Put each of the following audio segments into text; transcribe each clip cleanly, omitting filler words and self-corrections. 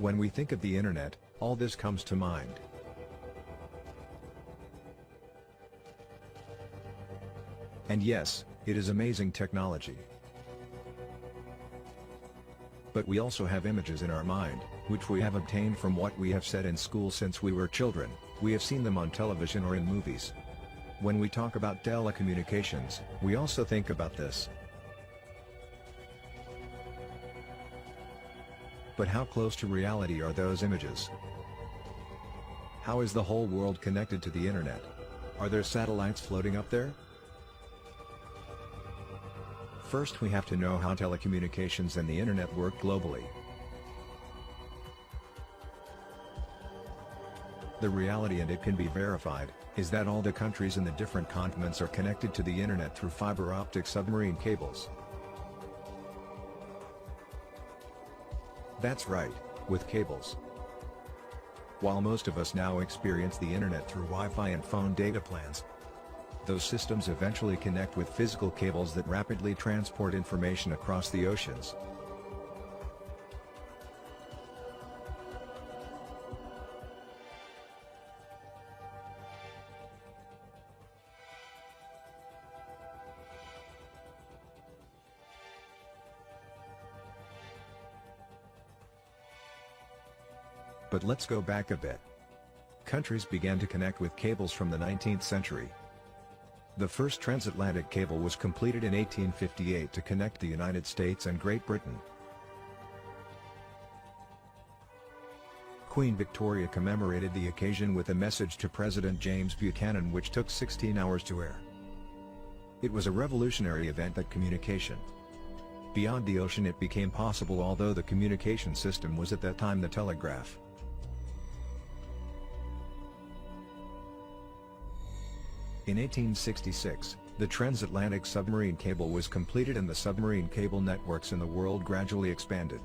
When we think of the internet, all this comes to mind. And yes, it is amazing technology. But we also have images in our mind, which we have obtained from what we have said in school since we were children. We have seen them on television or in movies. When we talk about telecommunications, we also think about this. But how close to reality are those images? How is the whole world connected to the internet? Are there satellites floating up there? First, we have to know how telecommunications and the internet work globally. The reality, and it can be verified, is that all the countries in the different continents are connected to the internet through fiber optic submarine cables. That's right, with cables. While most of us now experience the internet through Wi-Fi and phone data plans, those systems eventually connect with physical cables that rapidly transport information across the oceans. But let's go back a bit. Countries began to connect with cables from the 19th century. The first transatlantic cable was completed in 1858 to connect the United States and Great Britain. Queen Victoria commemorated the occasion with a message to President James Buchanan, which took 16 hours to air. It was a revolutionary event that communication beyond the ocean it became possible, although the communication system was at that time the telegraph. In 1866, the transatlantic submarine cable was completed and the submarine cable networks in the world gradually expanded.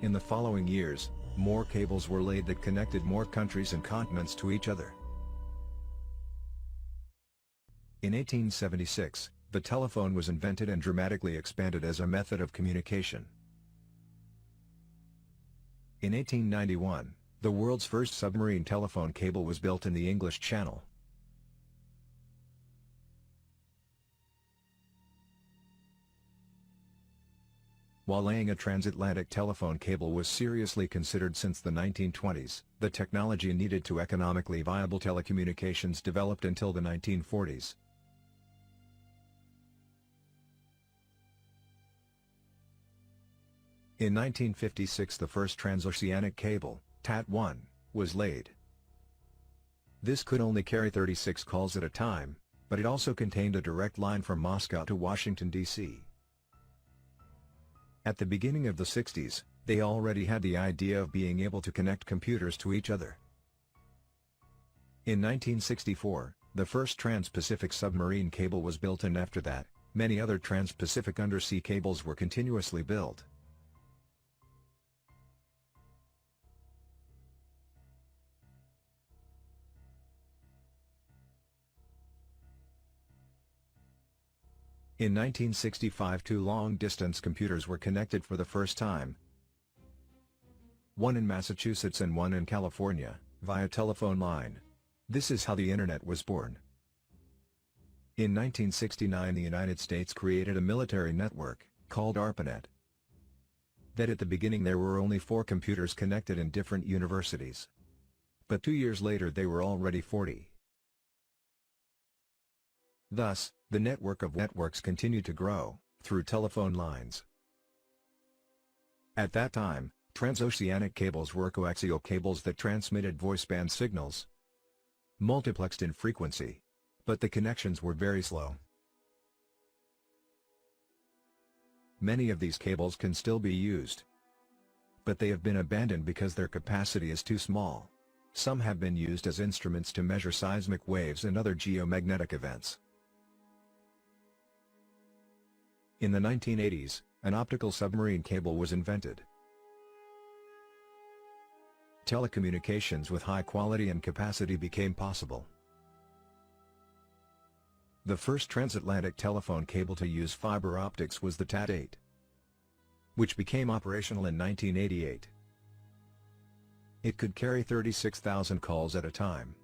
In the following years, more cables were laid that connected more countries and continents to each other. In 1876, the telephone was invented and dramatically expanded as a method of communication. In 1891, the world's first submarine telephone cable was built in the English Channel. While laying a transatlantic telephone cable was seriously considered since the 1920s, the technology needed to economically viable telecommunications developed until the 1940s. In 1956, the first transoceanic cable, TAT-1, was laid. This could only carry 36 calls at a time, but it also contained a direct line from Moscow to Washington, D.C. At the beginning of the 60s, they already had the idea of being able to connect computers to each other. In 1964, the first trans-Pacific submarine cable was built, and after that, many other trans-Pacific undersea cables were continuously built. In 1965, two long-distance computers were connected for the first time, one in Massachusetts and one in California, via telephone line. This is how the Internet was born. In 1969, the United States created a military network, called ARPANET. That at the beginning there were only 4 computers connected in different universities. But 2 years later they were already 40. Thus, the network of networks continued to grow, through telephone lines. At that time, transoceanic cables were coaxial cables that transmitted voiceband signals, multiplexed in frequency. But the connections were very slow. Many of these cables can still be used, but they have been abandoned because their capacity is too small. Some have been used as instruments to measure seismic waves and other geomagnetic events. In the 1980s, an optical submarine cable was invented. Telecommunications with high quality and capacity became possible. The first transatlantic telephone cable to use fiber optics was the TAT-8. which became operational in 1988. It could carry 36,000 calls at a time.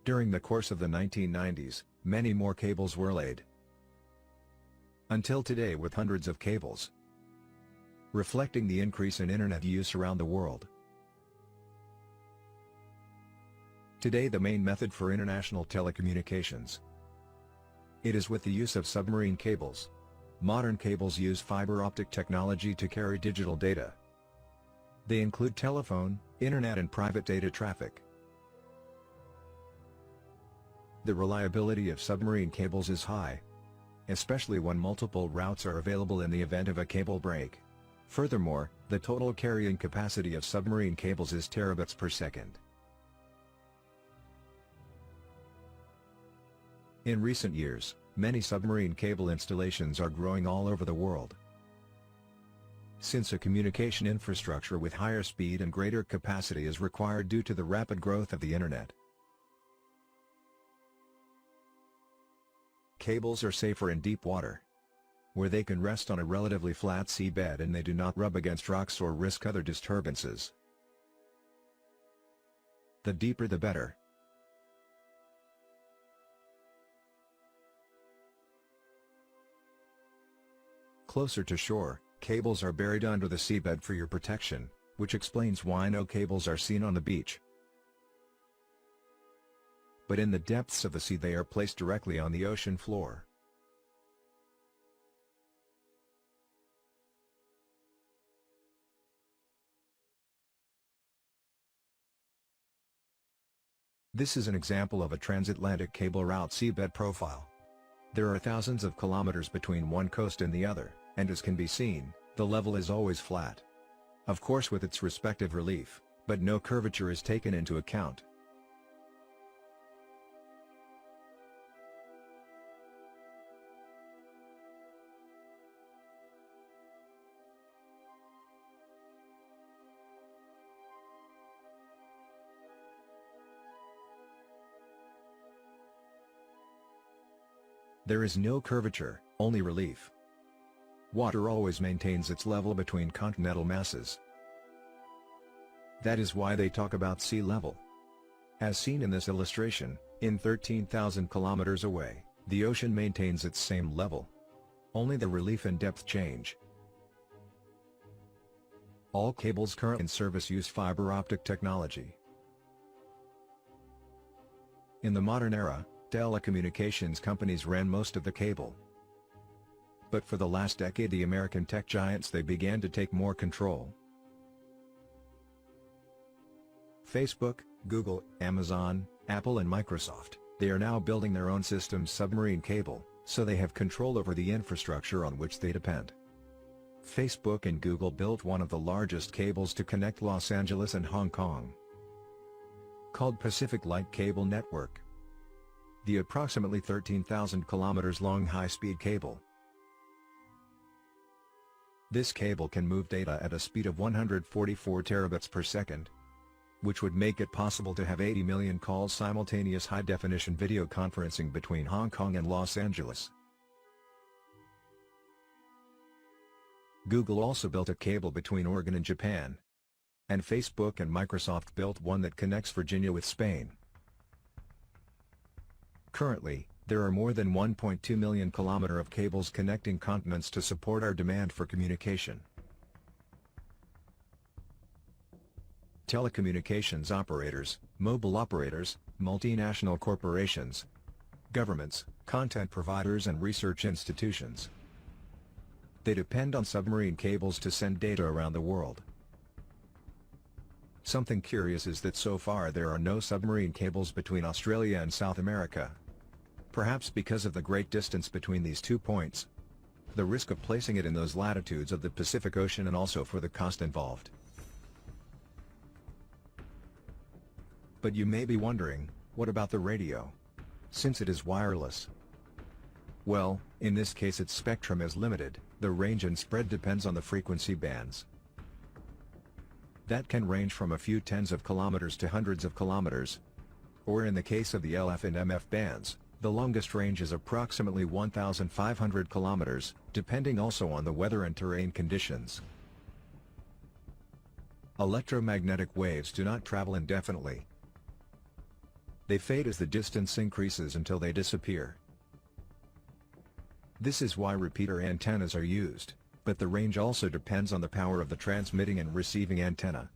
During the course of the 1990s, many more cables were laid. Until today, with hundreds of cables, reflecting the increase in internet use around the world. Today, the main method for international telecommunications. It is with the use of submarine cables. Modern cables use fiber optic technology to carry digital data. They include telephone, internet and private data traffic. The reliability of submarine cables is high, especially when multiple routes are available in the event of a cable break. Furthermore, the total carrying capacity of submarine cables is terabits per second. In recent years, many submarine cable installations are growing all over the world. Since a communication infrastructure with higher speed and greater capacity is required due to the rapid growth of the internet. Cables are safer in deep water, where they can rest on a relatively flat seabed and they do not rub against rocks or risk other disturbances. The deeper the better. Closer to shore, cables are buried under the seabed for your protection, which explains why no cables are seen on the beach. But in the depths of the sea they are placed directly on the ocean floor. This is an example of a transatlantic cable route seabed profile. There are thousands of kilometers between one coast and the other, and as can be seen, the level is always flat. Of course with its respective relief, but no curvature is taken into account. There is no curvature, only relief. Water always maintains its level between continental masses. That is why they talk about sea level. As seen in this illustration, in 13,000 kilometers away, the ocean maintains its same level. Only the relief and depth change. All cables currently in service use fiber optic technology. In the modern era, telecommunications companies ran most of the cable. But for the last decade the American tech giants they began to take more control. Facebook, Google, Amazon, Apple and Microsoft, they are now building their own systems submarine cable, so they have control over the infrastructure on which they depend. Facebook and Google built one of the largest cables to connect Los Angeles and Hong Kong, called Pacific Light Cable Network. The approximately 13,000 kilometers long high-speed cable. This cable can move data at a speed of 144 terabits per second, which would make it possible to have 80 million calls simultaneous high-definition video conferencing between Hong Kong and Los Angeles. Google also built a cable between Oregon and Japan, and Facebook and Microsoft built one that connects Virginia with Spain. Currently, there are more than 1.2 million kilometers of cables connecting continents to support our demand for communication. Telecommunications operators, mobile operators, multinational corporations, governments, content providers and research institutions. They depend on submarine cables to send data around the world. Something curious is that so far there are no submarine cables between Australia and South America. Perhaps because of the great distance between these 2 points, the risk of placing it in those latitudes of the Pacific Ocean and also for the cost involved. But you may be wondering, what about the radio? Since it is wireless. Well, in this case its spectrum is limited, the range and spread depends on the frequency bands. That can range from a few tens of kilometers to hundreds of kilometers, or in the case of the LF and MF bands, The longest range is approximately 1,500 kilometers, depending also on the weather and terrain conditions. Electromagnetic waves do not travel indefinitely. They fade as the distance increases until they disappear. This is why repeater antennas are used, but the range also depends on the power of the transmitting and receiving antenna.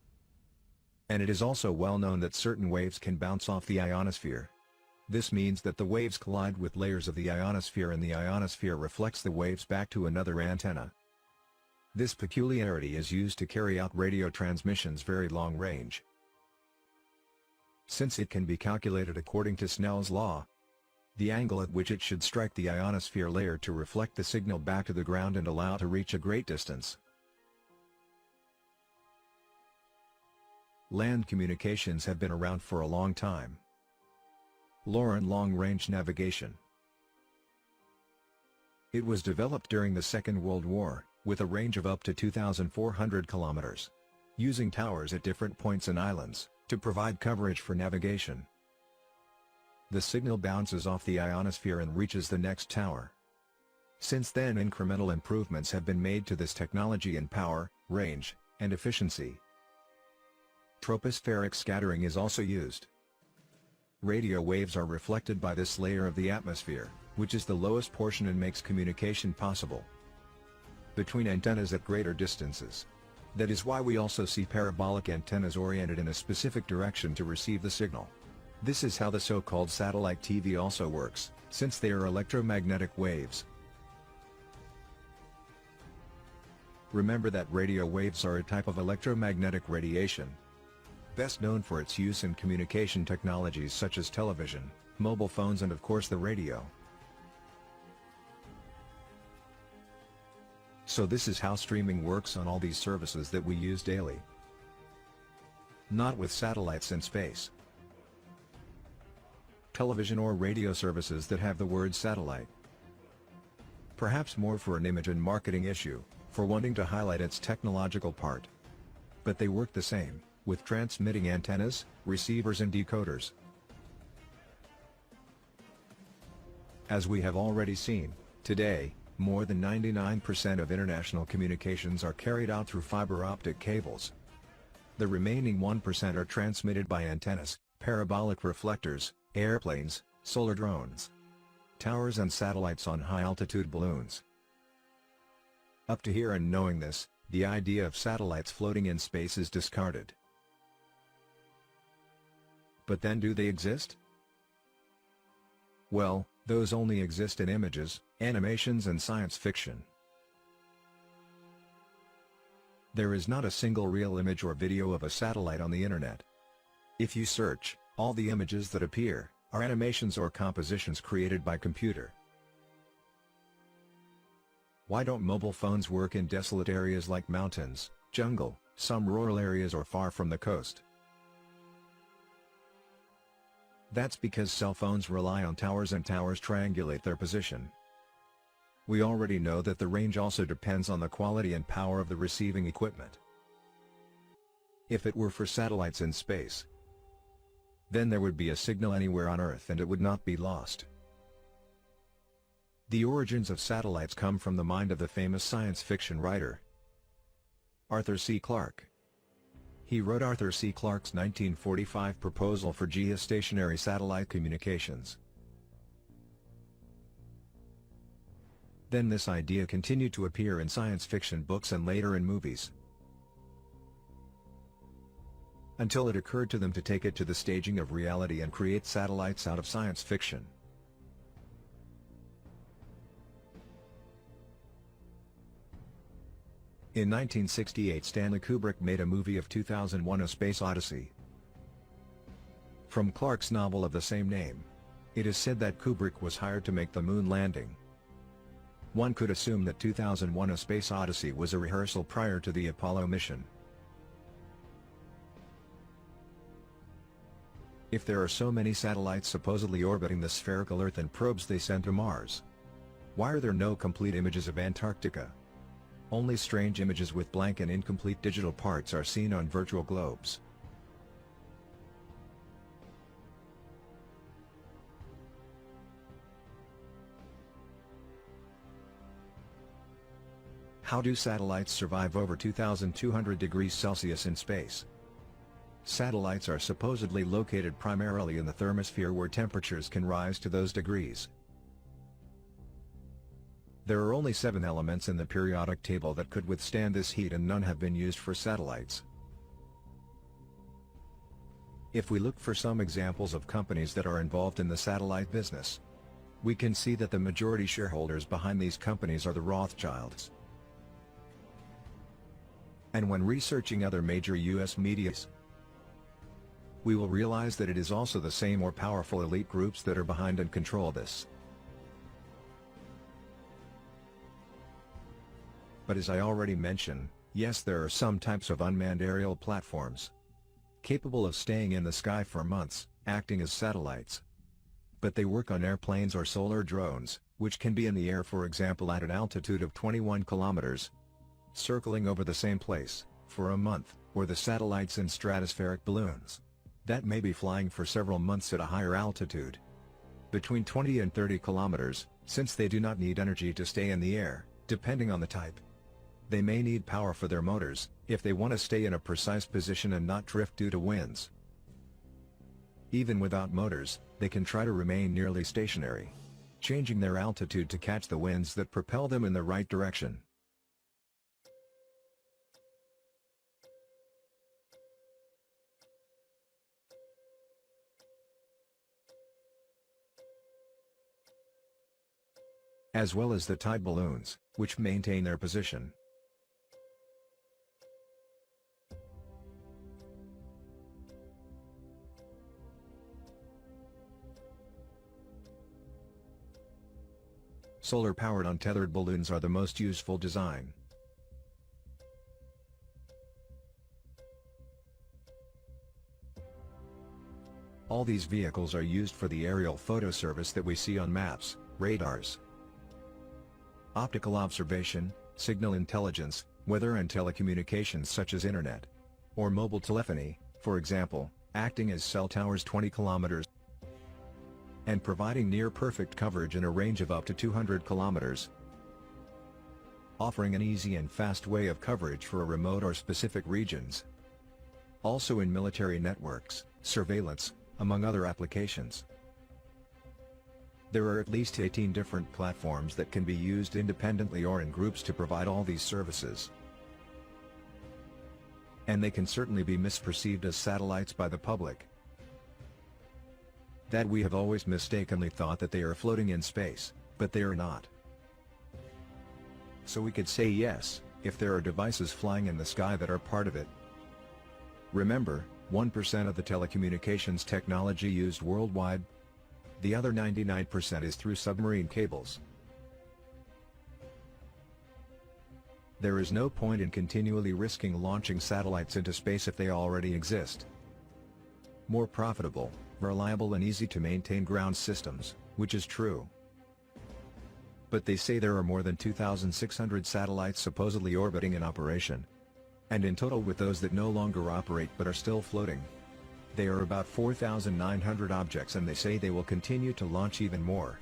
And it is also well known that certain waves can bounce off the ionosphere. This means that the waves collide with layers of the ionosphere and the ionosphere reflects the waves back to another antenna. This peculiarity is used to carry out radio transmissions very long range. Since it can be calculated according to Snell's law, the angle at which it should strike the ionosphere layer to reflect the signal back to the ground and allow it to reach a great distance. Land communications have been around for a long time. LORAN long-range navigation. It was developed during the Second World War, with a range of up to 2,400 kilometers, using towers at different points and islands, to provide coverage for navigation. The signal bounces off the ionosphere and reaches the next tower. Since then, incremental improvements have been made to this technology in power, range, and efficiency. Tropospheric scattering is also used. Radio waves are reflected by this layer of the atmosphere, which is the lowest portion and makes communication possible between antennas at greater distances. That is why we also see parabolic antennas oriented in a specific direction to receive the signal. This is how the so-called satellite TV also works, since they are electromagnetic waves. Remember that radio waves are a type of electromagnetic radiation, best known for its use in communication technologies such as television, mobile phones and of course the radio. So this is how streaming works on all these services that we use daily. Not with satellites in space. Television or radio services that have the word satellite. Perhaps more for an image and marketing issue, for wanting to highlight its technological part. But they work the same, with transmitting antennas, receivers and decoders. As we have already seen, today, more than 99% of international communications are carried out through fiber optic cables. The remaining 1% are transmitted by antennas, parabolic reflectors, airplanes, solar drones, towers and satellites on high-altitude balloons. Up to here and knowing this, the idea of satellites floating in space is discarded. But then do they exist? Well, those only exist in images, animations and science fiction. There is not a single real image or video of a satellite on the internet. If you search, all the images that appear are animations or compositions created by computer. Why don't mobile phones work in desolate areas like mountains, jungle, some rural areas or far from the coast? That's because cell phones rely on towers and towers triangulate their position. We already know that the range also depends on the quality and power of the receiving equipment. If it were for satellites in space, then there would be a signal anywhere on Earth and it would not be lost. The origins of satellites come from the mind of the famous science fiction writer Arthur C. Clarke. He wrote Arthur C. Clarke's 1945 proposal for geostationary satellite communications. Then this idea continued to appear in science fiction books and later in movies, until it occurred to them to take it to the staging of reality and create satellites out of science fiction. In 1968, Stanley Kubrick made a movie of 2001: A Space Odyssey. From Clarke's novel of the same name, it is said that Kubrick was hired to make the moon landing. One could assume that 2001: A Space Odyssey was a rehearsal prior to the Apollo mission. If there are so many satellites supposedly orbiting the spherical Earth and probes they send to Mars, why are there no complete images of Antarctica? Only strange images with blank and incomplete digital parts are seen on virtual globes. How do satellites survive over 2,200 degrees Celsius in space? Satellites are supposedly located primarily in the thermosphere where temperatures can rise to those degrees. There are only 7 elements in the periodic table that could withstand this heat, and none have been used for satellites. If we look for some examples of companies that are involved in the satellite business, we can see that the majority shareholders behind these companies are the Rothschilds. And when researching other major US medias, we will realize that it is also the same or powerful elite groups that are behind and control this. But as I already mentioned, yes, there are some types of unmanned aerial platforms capable of staying in the sky for months, acting as satellites. But they work on airplanes or solar drones, which can be in the air, for example at an altitude of 21 kilometers, circling over the same place, for a month, or the satellites in stratospheric balloons that may be flying for several months at a higher altitude, between 20 and 30 kilometers, since they do not need energy to stay in the air, depending on the type. They may need power for their motors, if they want to stay in a precise position and not drift due to winds. Even without motors, they can try to remain nearly stationary, changing their altitude to catch the winds that propel them in the right direction. As well as the tide balloons, which maintain their position. Solar-powered untethered balloons are the most useful design. All these vehicles are used for the aerial photo service that we see on maps, radars, optical observation, signal intelligence, weather and telecommunications such as internet or mobile telephony, for example, acting as cell towers 20 kilometers and providing near-perfect coverage in a range of up to 200 kilometers, offering an easy and fast way of coverage for a remote or specific regions. Also in military networks, surveillance, among other applications. There are at least 18 different platforms that can be used independently or in groups to provide all these services. And they can certainly be misperceived as satellites by the public. That we have always mistakenly thought that they are floating in space, but they are not. So we could say yes, if there are devices flying in the sky that are part of it. Remember, 1% of the telecommunications technology used worldwide. The other 99% is through submarine cables. There is no point in continually risking launching satellites into space if they already exist. More profitable, reliable and easy to maintain ground systems, which is true. But they say there are more than 2,600 satellites supposedly orbiting in operation. And in total, with those that no longer operate but are still floating, they are about 4,900 objects, and they say they will continue to launch even more.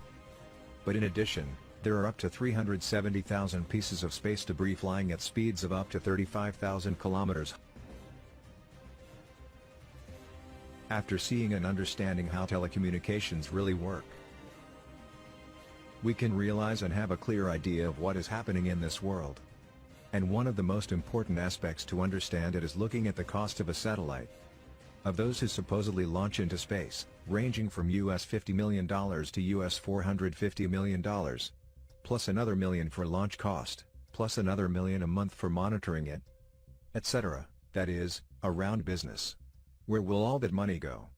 But in addition, there are up to 370,000 pieces of space debris flying at speeds of up to 35,000 kilometers. After seeing and understanding how telecommunications really work, we can realize and have a clear idea of what is happening in this world. And one of the most important aspects to understand it is looking at the cost of a satellite. Of those who supposedly launch into space, ranging from US $50 million to US $450 million, plus another $1 million for launch cost, plus another $1 million a month for monitoring it, etc. That is, a round business. Where will all that money go?